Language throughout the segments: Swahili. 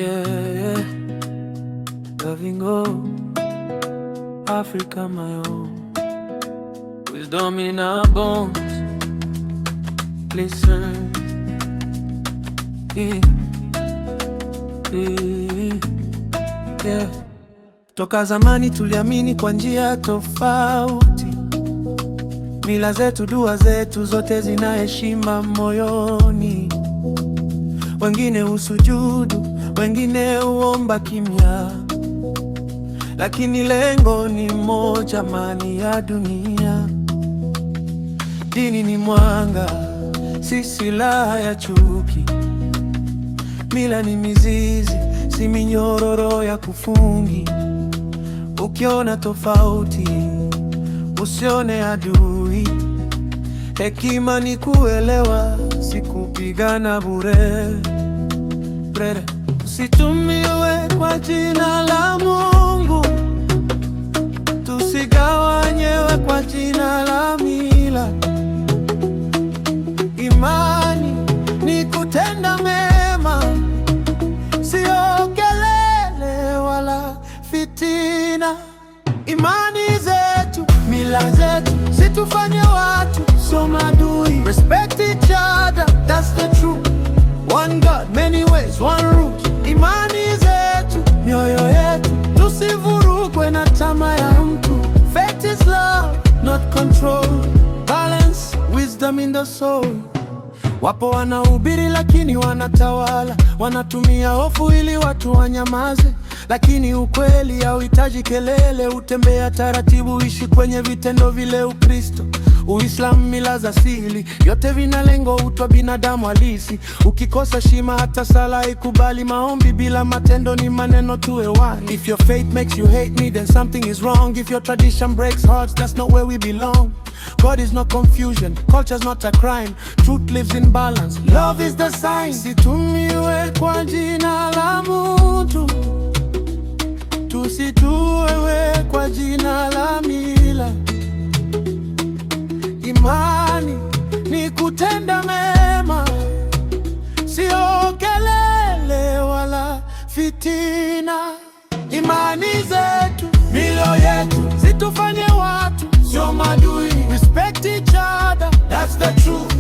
yeah. Loving all Africa, my own. Wisdom in our bones. Listen, yeah. Toka zamani tuliamini kwa njia tofauti. Mila zetu, dua zetu, zote zina heshima moyoni. Wengine husujudu, wengine huomba kimya, lakini lengo ni moja, amani ya dunia. Dini ni mwanga, si silaha ya chuki. Mila ni mizizi, si minyororo ya kufungi. Ukiona tofauti, usione adui. Hekima ni kuelewa, si kupigana bure. Usitumiwe kwa jina la Mungu, tusigawanyewe kwa jina la mila. Imani ni kutenda mema, sio kelele wala fitina. Imani zetu, mila zetu, situfanye watu sio maadui. Respect each other, that's the truth. One God, many ways, one root. Imani zetu, mioyo yetu, tusivurugwe na tamaa ya mtu. Faith is love, not control. Balance, wisdom in the soul. Wapo wanahubiri lakini wanatawala, wanatumia hofu ili watu wanyamaze. Lakini ukweli hauhitaji kelele, utembea taratibu, ishi kwenye vitendo vile. Ukristo, Uislamu, mila za asili, yote vina lengo, utwa binadamu halisi. Ukikosa heshima hata sala ikubali. Maombi bila matendo ni maneno tu hewani. If your faith makes you hate me, then something is wrong. If your tradition breaks hearts, that's not where we belong. God is not confusion, culture's not a crime. Truth lives in balance, love is the sign. Situmiwe kwa jina la mtu, tusituwe kwa jina la mila. Imani ni kutenda mema, sio kelele wala fitina. Imani zetu, milo yetu, situfanye watu sio maadui. Respect each other, that's the truth.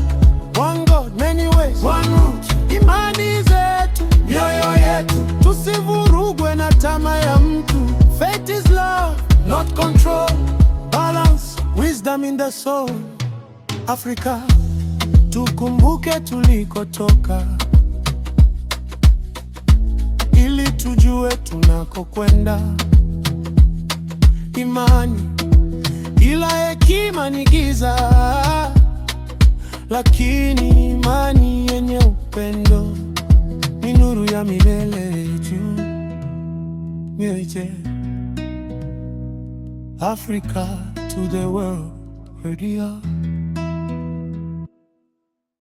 One God, many ways, one root. Imani zetu, mioyo yetu, tusivurugwe na tamaa ya mtu. Faith is love, not control. Balance, wisdom in the soul. Africa, tukumbuke tulikotoka, ili tujue tunakokwenda. Imani ila hekima ni giza, lakini imani yenye upendo ni nuru ya milele juu. Africa to the world, radio.